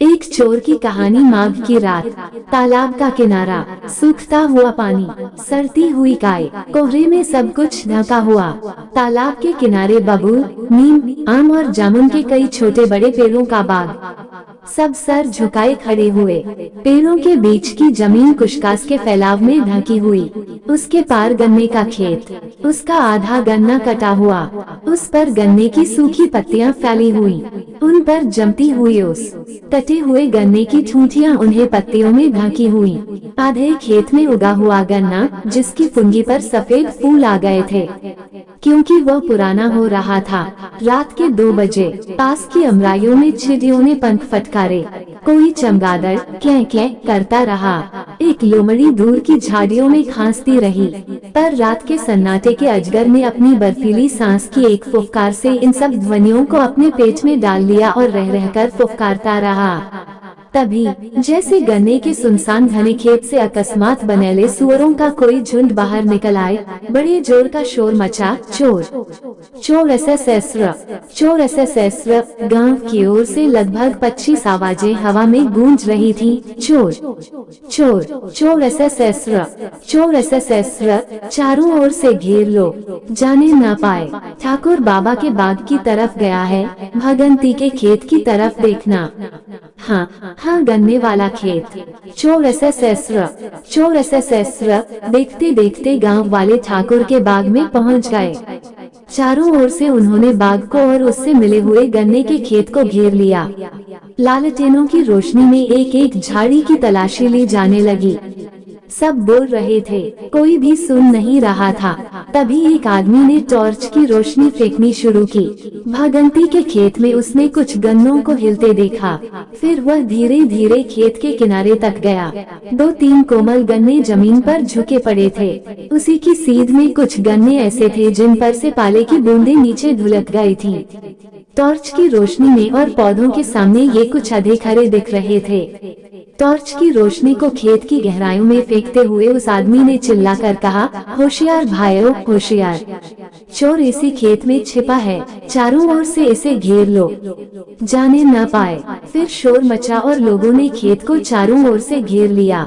एक चोर की कहानी। माघ की रात, तालाब का किनारा, सूखता हुआ पानी, सड़ती हुई गाय, कोहरे में सब कुछ ढका हुआ। तालाब के किनारे बबूल, नीम, आम और जामुन के कई छोटे बड़े पेड़ों का बाग। सब सर झुकाए खड़े हुए। पेड़ों के बीच की जमीन कुशकास के फैलाव में ढकी हुई। उसके पार गन्ने का खेत, उसका आधा गन्ना कटा हुआ, उस पर गन्ने की सूखी पत्तियां फैली हुई, उन पर जमती हुई ओस, कटे हुए गन्ने की ठूंठियां उन्हें पत्तियों में ढकी हुई। आधे खेत में उगा हुआ गन्ना, जिसकी पुंगी पर सफेद फूल आ गए थे, क्योंकि वह पुराना हो रहा था। रात के 2 बजे पास की अमराइयों में चिड़ियों ने पंख फटकारे। कोई चमगादड़ क्या क्या करता रहा, एक लोमड़ी दूर की झाड़ियों में खांसती रही। पर रात के सन्नाटे के अजगर ने अपनी बर्फीली सांस की एक फुफकार से इन सब ध्वनियों को अपने पेट में डाल लिया और रह रहकर फुफकारता रहा। तभी जैसे गन्ने के सुनसान घने खेत से अकस्मात बनेले सुअरों का कोई झुंड बाहर निकल आए, बड़े जोर का शोर मचा। चोर चोर एसएसएसर, चोर एसएसएसर। गांव की ओर से लगभग 25 आवाजें हवा में गूंज रही थीं। चोर चोर चोर एसएसएसर, चोर एसएसएसर। चारों ओर से घेर लो, जाने न पाए। ठाकुर बाबा के बाग की तरफ गया है, भगंती के खेत की तरफ देखना। हाँ, गन्ने वाला खेत। चोर एसएसएसर, चोर एसएसएसर। देखते देखते गांव वाले ठाकुर के बाग में पहुंच गए। चारों ओर से उन्होंने बाग को और उससे मिले हुए गन्ने के खेत को घेर लिया। लालटेनों की रोशनी में एक एक झाड़ी की तलाशी ली जाने लगी। सब बोल रहे थे, कोई भी सुन नहीं रहा था। तभी एक आदमी ने टॉर्च की रोशनी फेंकनी शुरू की। भगंती के खेत में उसने कुछ गन्नों को हिलते देखा। फिर वह धीरे धीरे खेत के किनारे तक गया। 2-3 कोमल गन्ने जमीन पर झुके पड़े थे। उसी की सीध में कुछ गन्ने ऐसे थे जिन पर से पाले की बूंदें नीचे धुलक गई थीं। टॉर्च की रोशनी में और पौधों के सामने ये कुछ अधे-खरे दिख रहे थे। टॉर्च की रोशनी को खेत की गहराइयों में फेंकते हुए उस आदमी ने चिल्लाकर कहा, होशियार भाइयों, होशियार! चोर इसी खेत में छिपा है, चारों ओर से इसे घेर लो, जाने न पाए। फिर शोर मचा और लोगों ने खेत को चारों ओर से घेर लिया।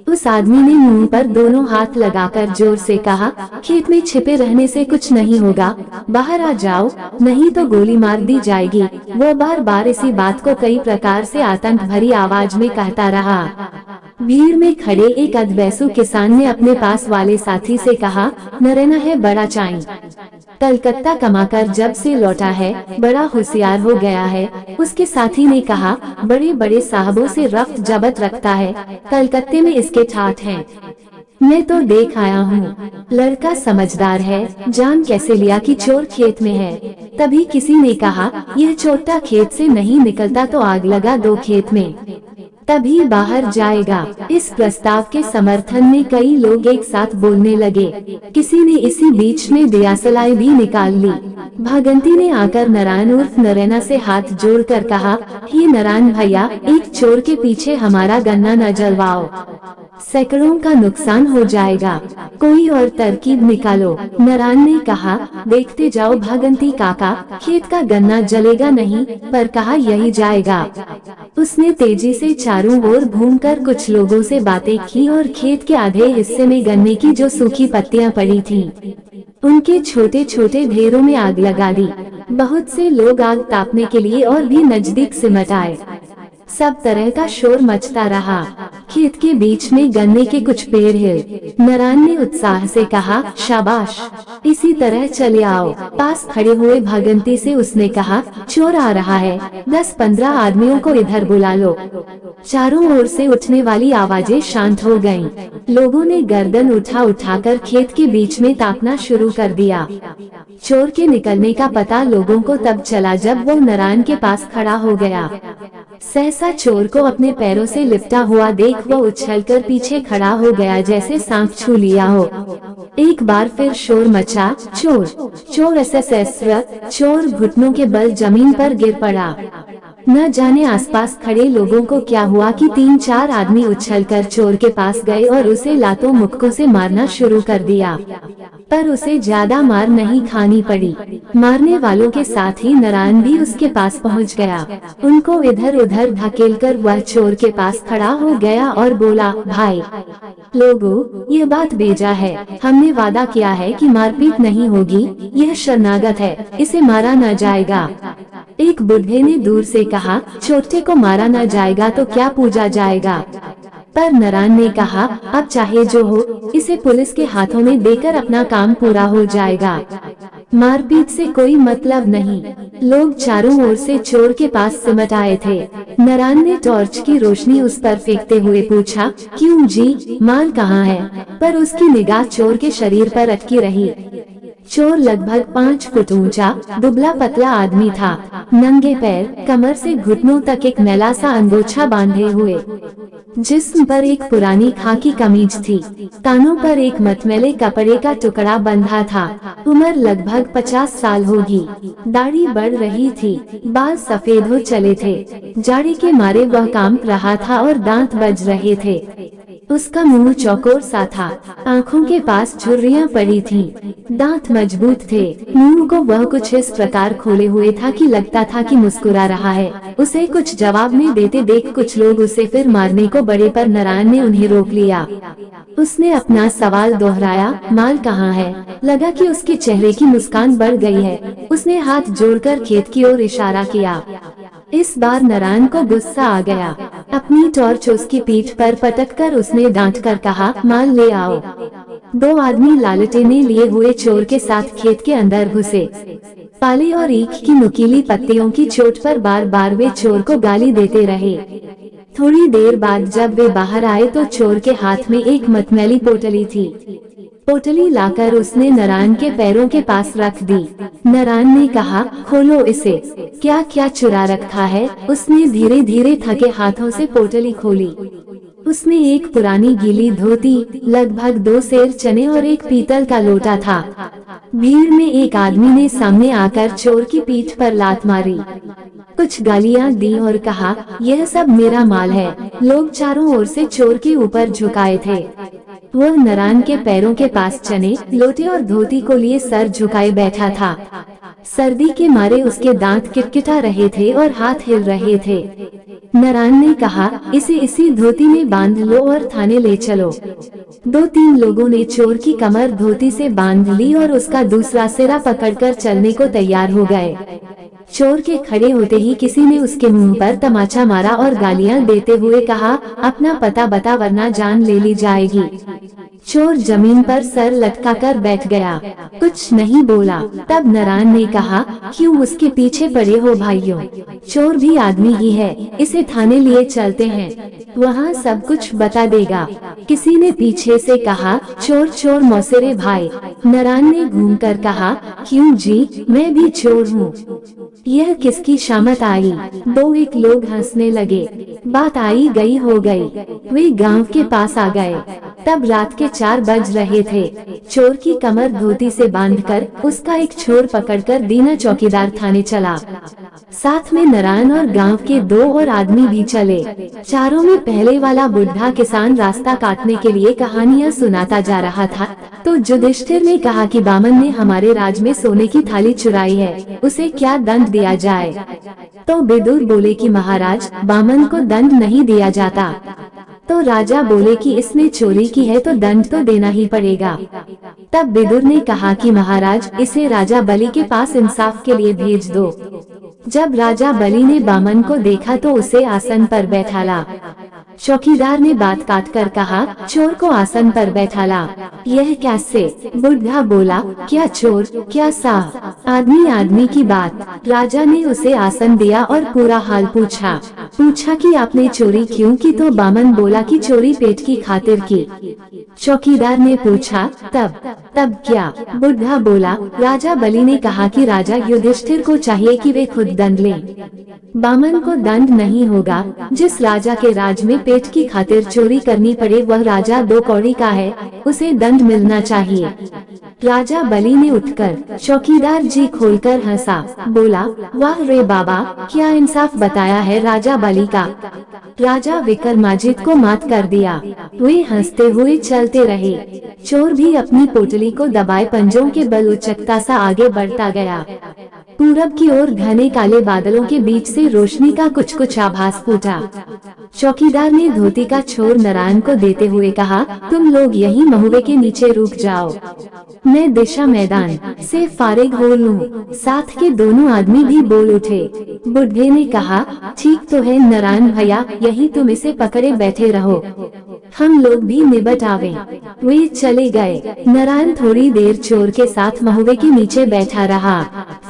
उस आदमी ने मुंह पर दोनों हाथ लगाकर जोर से कहा, खेत में छिपे रहने से कुछ नहीं होगा, बाहर आ जाओ, नहीं तो गोली मार दी जाएगी। वह बार बार इसी बात को कई प्रकार से आतंक भरी आवाज में कहता रहा। भीड़ में खड़े एक अधवैसु किसान ने अपने पास वाले साथी से कहा, नरेना है बड़ा चाई, कलकत्ता कमाकर जब से लौटा है, बड़ा होशियार हो गया है। उसके साथी ने कहा, बड़े बड़े साहबों से रफ्त जबत रखता है, कलकत्ते में इसके ठाठ हैं। मैं तो देख आया हूँ, लड़का समझदार है, जान कैसे लिया कि चोर खेत में है। तभी किसी ने कहा, यह चोरटा खेत से नहीं निकलता तो आग लगा दो खेत में, तभी बाहर जाएगा। इस प्रस्ताव के समर्थन में कई लोग एक साथ बोलने लगे। किसी ने इसी बीच में दियासलाई भी निकाल ली। भगंती ने आकर नारायण उर्फ नरेना से हाथ जोड़कर कहा, हे नारायण भैया, एक चोर के पीछे हमारा गन्ना न जलवाओ, सैकड़ों का नुकसान हो जाएगा, कोई और तरकीब निकालो। नारायण ने कहा, देखते जाओ भगंती काका, खेत का गन्ना जलेगा नहीं, पर कहा यही जाएगा। उसने तेजी से चारों ओर घूमकर कुछ लोगों से बातें की और खेत के आधे हिस्से में गन्ने की जो सूखी पत्तियां पड़ी थीं, उनके छोटे छोटे ढेरों में आग लगा दी। बहुत से लोग आग तापने के लिए और भी नजदीक सिमट आए। सब तरह का शोर मचता रहा। खेत के बीच में गन्ने के कुछ पेड़ हिल। नारायण ने उत्साह से कहा, शाबाश, इसी तरह चले आओ। पास खड़े हुए भगंती से उसने कहा, चोर आ रहा है, 10-15 आदमियों को इधर बुला लो। चारों ओर से उठने वाली आवाजें शांत हो गईं। लोगों ने गर्दन उठाकर खेत के बीच में ताकना शुरू कर दिया। चोर के निकलने का पता लोगों को तब चला जब वो नारायण के पास खड़ा हो गया। सहसा चोर को अपने पैरों से लिपटा हुआ देख वो उछलकर पीछे खड़ा हो गया, जैसे सांप छू लिया हो। एक बार फिर शोर मचा, चोर चोर एसएसएसर। चोर घुटनों के बल जमीन पर गिर पड़ा। न जाने आसपास खड़े लोगों को क्या हुआ कि 3-4 आदमी उछलकर चोर के पास गए और उसे लातों मुक्कों से मारना शुरू कर दिया। पर उसे ज्यादा मार नहीं खानी पड़ी। मारने वालों के साथ ही नारायण भी उसके पास पहुंच गया। उनको इधर उधर धकेलकर वह चोर के पास खड़ा हो गया और बोला, भाई लोगों, ये बात बेजा है। हमने वादा किया है कि मारपीट नहीं होगी। यह शरणागत है, इसे मारा न जाएगा। एक बुढ़े ने दूर से कहा, छोटे को मारा न जाएगा तो क्या पूजा जाएगा। पर नारायण ने कहा, अब चाहे जो हो, इसे पुलिस के हाथों में देकर अपना काम पूरा हो जाएगा। मारपीट से कोई मतलब नहीं। लोग चारों ओर से चोर के पास सिमट आए थे। नारायण ने टॉर्च की रोशनी उस पर फेंकते हुए पूछा, क्यों जी, माल कहाँ है। पर उसकी निगाह चोर के शरीर पर अटकी रही। चोर लगभग 5 फुट ऊंचा, दुबला पतला आदमी था। नंगे पैर, कमर से घुटनों तक एक मैला सा अंगोछा बांधे हुए। जिस्म पर एक पुरानी खाकी कमीज थी। कानों पर एक मटमैले कपड़े का टुकड़ा बंधा था। उम्र लगभग 50 साल होगी। दाढ़ी बढ़ रही थी, बाल सफेद हो चले थे। जाड़े के मारे वह कांप रहा था और दांत बज रहे थे। उसका मुंह चौकोर सा था, आँखों के पास झुर्रियां पड़ी थीं, दांत मजबूत थे। मुंह को वह कुछ इस प्रकार खोले हुए था कि लगता था कि मुस्कुरा रहा है। उसे कुछ जवाब में देते देख कुछ लोग उसे फिर मारने को बढ़े, पर नारायण ने उन्हें रोक लिया। उसने अपना सवाल दोहराया, माल कहाँ है। लगा कि उसके चेहरे की मुस्कान बढ़ गई है। उसने हाथ जोड़कर खेत की ओर इशारा किया। इस बार नारायण को गुस्सा आ गया। अपनी टॉर्च उसकी पीठ पर पटककर उसने डांट कर कहा, माल ले आओ। 2 आदमी लालटेने लिए हुए चोर के साथ खेत के अंदर घुसे। पाले और ईख की नुकीली पत्तियों की चोट पर बार बार वे चोर को गाली देते रहे। थोड़ी देर बाद जब वे बाहर आए तो चोर के हाथ में एक मटमैली पोटली थी। पोटली लाकर उसने नारायण के पैरों के पास रख दी। नारायण ने कहा, खोलो इसे, क्या क्या चुरा रखा है। उसने धीरे धीरे थके हाथों से पोटली खोली। उसमें एक पुरानी गीली धोती, लगभग 2 सेर चने और एक पीतल का लोटा था। भीड़ में एक आदमी ने सामने आकर चोर की पीठ पर लात मारी, कुछ गालियां दी और कहा, यह सब मेरा माल है। लोग चारों ओर से चोर के ऊपर झुकाए थे। वह नारायण के पैरों के पास चने, लोटे और धोती को लिए सर झुकाए बैठा था। सर्दी के मारे उसके दांत किटकिटा रहे थे और हाथ हिल रहे थे। नारायण ने कहा, इसे इसी धोती में बांध लो और थाने ले चलो। 2-3 लोगों ने चोर की कमर धोती से बांध ली और उसका दूसरा सिरा पकड़कर चलने को तैयार हो गए। चोर के खड़े होते ही किसी ने उसके मुंह पर तमाचा मारा और गालियां देते हुए कहा, अपना पता बता वरना जान ले ली जाएगी। चोर जमीन पर सर लटकाकर बैठ गया, कुछ नहीं बोला। तब नारायण ने कहा, क्यों उसके पीछे पड़े हो भाइयों। चोर भी आदमी ही है, इसे थाने लिए चलते हैं, वहाँ सब कुछ बता देगा। किसी ने पीछे से कहा, चोर चोर मौसेरे भाई। नारायण ने घूमकर कहा, क्यों जी, मैं भी चोर हूँ। यह किसकी शामत आई। 2-1 लोग हंसने लगे। बात आई गई हो गई। वे गांव के पास आ गए। तब रात के 4 बज रहे थे। चोर की कमर धोती से बांधकर उसका एक छोर पकड़कर दीना चौकीदार थाने चला। साथ में नारायण और गांव के 2 और आदमी भी चले। चारों में पहले वाला बुढ़ा किसान रास्ता काटने के लिए कहानियां सुनाता जा रहा था। तो युधिष्ठिर ने कहा कि बामन ने हमारे राज में सोने की थाली चुराई है, उसे क्या दंड दिया जाए। तो विदुर बोले कि महाराज, बामन को दंड नहीं दिया जाता। तो राजा बोले कि इसने चोरी की है तो दंड तो देना ही पड़ेगा। तब विदुर ने कहा कि महाराज, इसे राजा बलि के पास इंसाफ के लिए भेज दो। जब राजा बलि ने बामन को देखा तो उसे आसन पर बैठाला। चौकीदार ने बात काट कर कहा, चोर को आसन पर बैठाला। यह कैसे। बुढ़ा बोला, क्या चोर क्या साह, आदमी आदमी की बात। राजा ने उसे आसन दिया और पूरा हाल पूछा कि आपने चोरी क्यों की। तो बामन बोला कि चोरी पेट की खातिर की। चौकीदार ने पूछा, तब क्या। बुढ़ा बोला, राजा बलि ने कहा कि राजा युधिष्ठिर को चाहिए कि वे खुद दंड लें। बामन को दंड नहीं होगा। जिस राजा के राज में पेट की खातिर चोरी करनी पड़े वह राजा 2 कौड़ी का है, उसे दंड मिलना चाहिए। राजा बलि ने उठकर चौकीदार जी खोलकर हंसा, बोला, वाह रे बाबा, क्या इंसाफ बताया है राजा बलि का। राजा विक्रमादित्य को मात कर दिया। वे हंसते हुए चलते रहे। चोर भी अपनी पोटली को दबाए पंजों के बल उचकता सा आगे बढ़ता गया। पूरब की ओर घने काले बादलों के बीच से रोशनी का कुछ कुछ आभास फूटा। चौकीदार ने धोती का छोर नारायण को देते हुए कहा, तुम लोग यहीं महुए के नीचे रुक जाओ, मैं दिशा मैदान से फारिग हो लूं। साथ के दोनों आदमी भी बोल उठे। बुढ़े ने कहा, ठीक तो है नारायण भैया, यही तुम इसे पकड़े बैठे रहो, हम लोग भी निबट आवे। वे चले गए। नारायण थोड़ी देर चोर के साथ महुए के नीचे बैठा रहा,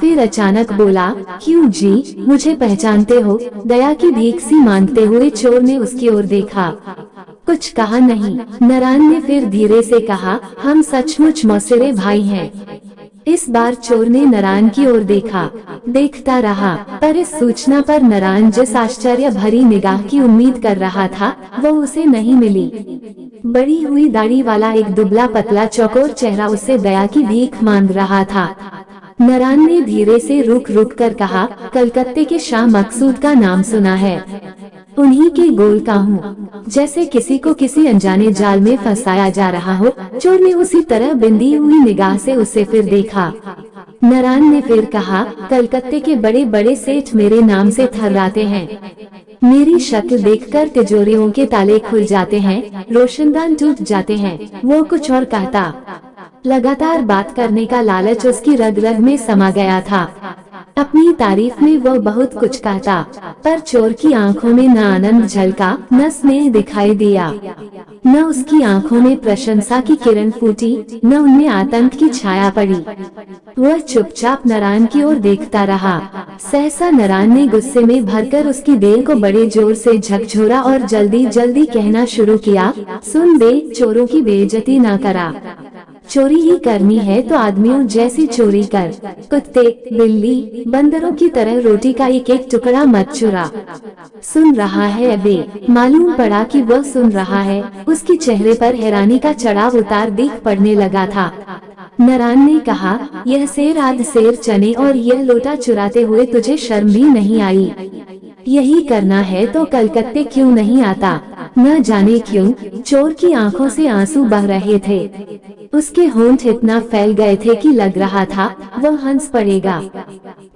फिर अचानक बोला, क्यों जी, मुझे पहचानते हो। दया की भीख सी मांगते हुए चोर ने उसकी ओर देखा, कुछ कहा नहीं। नारायण ने फिर धीरे से कहा, हम सचमुच मौसेरे भाई हैं। इस बार चोर ने नारायण की ओर देखा, देखता रहा, पर इस सूचना पर नारायण जिस आश्चर्य भरी निगाह की उम्मीद कर रहा था, वो उसे नहीं मिली। बड़ी हुई दाढ़ी वाला एक दुबला पतला चौकोर चेहरा उससे दया की भीख मांग रहा था। नारायण ने धीरे से रुक रुक कर कहा, कलकत्ते के शाह मकसूद का नाम सुना है, उन्हीं के गोल का हूँ। जैसे किसी को किसी अनजाने जाल में फंसाया जा रहा हो, चोर ने उसी तरह बिंदी हुई निगाह से उसे फिर देखा। नारायण ने फिर कहा, कलकत्ते के बड़े बड़े सेठ मेरे नाम से थर्राते हैं, मेरी शक्ल देखकर तिजोरियों के ताले खुल जाते हैं, रोशनदान टूट जाते हैं। वो कुछ और कहता, लगातार बात करने का लालच उसकी रग रग में समा गया था। अपनी तारीफ में वो बहुत कुछ कहता, पर चोर की आंखों में न आनंद झलका, न स्नेह दिखाई दिया, न उसकी आंखों में प्रशंसा की किरण फूटी, न उनमें आतंक की छाया पड़ी। वह चुपचाप नारायण की ओर देखता रहा। सहसा नारायण ने गुस्से में भरकर उसकी देह को बड़े जोर से झकझोरा और जल्दी जल्दी कहना शुरू किया, सुन बे, चोरों की बेइज्जती न करा। चोरी ही करनी है तो आदमियों जैसी चोरी कर, कुत्ते बिल्ली बंदरों की तरह रोटी का एक एक टुकड़ा मत चुरा। सुन रहा है अबे। मालूम पड़ा कि वह सुन रहा है। उसके चेहरे पर हैरानी का चढ़ाव उतार दिख पड़ने लगा था। नारायण ने कहा, यह सेर आध सेर चने और यह लोटा चुराते हुए तुझे शर्म भी नहीं आई। यही करना है तो कलकत्ते क्यों नहीं आता। न जाने क्यों चोर की आंखों से आंसू बह रहे थे। उसके होंठ इतना फैल गए थे कि लग रहा था वह हंस पड़ेगा,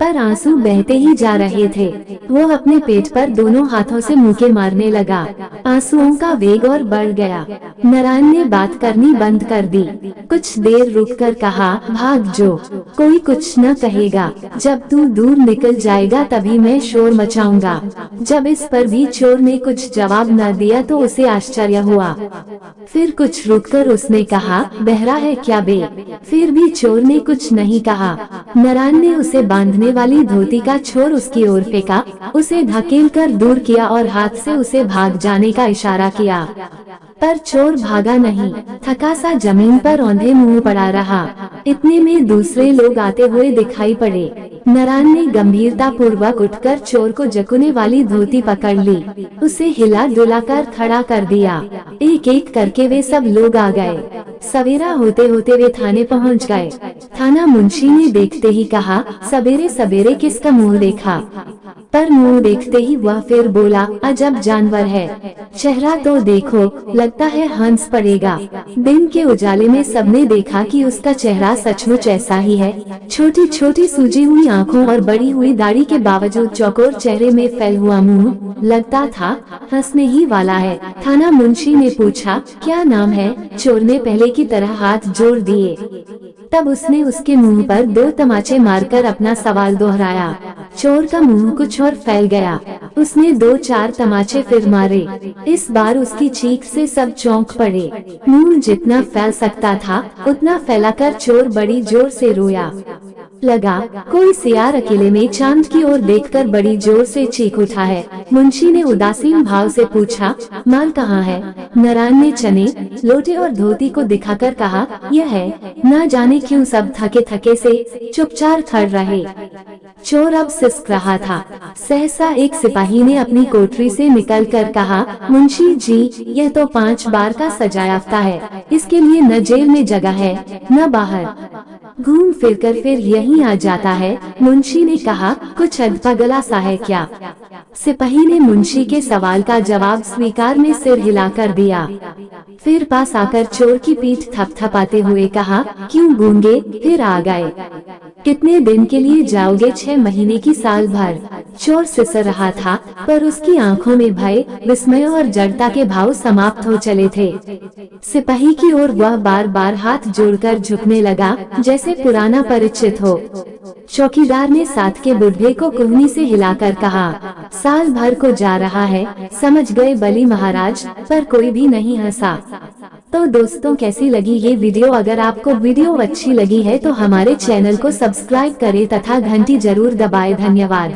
पर आंसू बहते ही जा रहे थे। वो अपने पेट पर दोनों हाथों से मुक्के मारने लगा। आंसुओं का वेग और बढ़ गया। नारायण ने बात करनी बंद कर दी। कुछ देर रुककर कहा, भाग जो, कोई कुछ न कहेगा। जब तू दूर निकल जाएगा तभी मैं शोर मचाऊंगा। जब इस पर भी चोर ने कुछ जवाब न दिया तो उसे आश्चर्य हुआ। फिर कुछ रुककर उसने कहा, बहरा है क्या बे। फिर भी चोर ने कुछ नहीं कहा। नारायण ने उसे बांधने वाली धोती का छोर उसकी ओर फेंका, उसे धकेलकर दूर किया और हाथ से उसे भाग जाने का इशारा किया, पर चोर भागा नहीं। थका सा जमीन पर औंधे मुंह पड़ा रहा। इतने में दूसरे लोग आते हुए दिखाई पड़े। नारायण ने गंभीरता पूर्वक उठकर चोर को जकुने वाली धोती पकड़ ली, उसे हिला डुलाकर खड़ा कर दिया। एक एक करके वे सब लोग आ गए। सवेरा होते होते वे थाने पहुंच गए। थाना मुंशी ने देखते ही कहा, सवेरे सवेरे किसका मुंह देखा। पर मुंह देखते ही वह फिर बोला, अजब जानवर है, चेहरा तो देखो, लगता है हंस पड़ेगा। दिन के उजाले में सबने देखा कि उसका चेहरा सचमुच ऐसा ही है। छोटी छोटी सूजी हुई आंखों और बड़ी हुई दाढ़ी के बावजूद चौकोर चेहरे में फैल हुआ मुंह लगता था हंसने ही वाला है। थाना मुंशी ने पूछा, क्या नाम है। चोर ने पहले की तरह हाथ जोड़ दिए। तब उसने उसके मुंह पर 2 तमाचे मारकर अपना सवाल दोहराया। चोर का मुंह कुछ और फैल गया। उसने 2-4 तमाचे फिर मारे। इस बार उसकी चीख से सब चौंक पड़े। मुंह जितना फैल सकता था उतना फैलाकर चोर बड़ी जोर से रोया। लगा कोई सियार अकेले में चांद की ओर देखकर बड़ी जोर से चीख उठा है। मुंशी ने उदासीन भाव से पूछा, माल कहाँ है। नारायण ने चने लोटे और धोती को दिखाकर कहा, यह है। न जाने क्यों सब थके थके से चुपचाप खड़ रहे। चोर अब सिसक रहा था। सहसा एक सिपाही ने अपनी कोठरी से निकलकर कहा, मुंशी जी, यह तो 5 बार का सजायाफ्ता है, इसके लिए न जेल में जगह है न बाहर, घूम फिरकर फिर यहीं आ जाता है। मुंशी ने कहा, कुछ अधपगला सा है क्या? सिपाही ने मुंशी के सवाल का जवाब स्वीकार में सिर हिलाकर दिया। फिर पास आकर चोर की पीठ थपथपाते हुए कहा, क्यों गूंगे, फिर आ गए? कितने दिन के लिए जाओगे? 6 महीने की, साल भर? चोर सिसर रहा था, पर उसकी आंखों में भय, विस्मय और जड़ता के भाव समाप्त हो चले थे। सिपाही की ओर वह बार बार हाथ जोड़कर झुकने लगा, जैसे पुराना परिचित हो। चौकीदार ने साथ के बुढ़े को कुहनी से हिलाकर कहा, साल भर को जा रहा है, समझ गए बली महाराज? पर कोई भी नहीं हंसा। तो दोस्तों, कैसी लगी ये वीडियो? अगर आपको वीडियो अच्छी लगी है तो हमारे चैनल को सब्सक्राइब करें तथा घंटी जरूर दबाएं। धन्यवाद।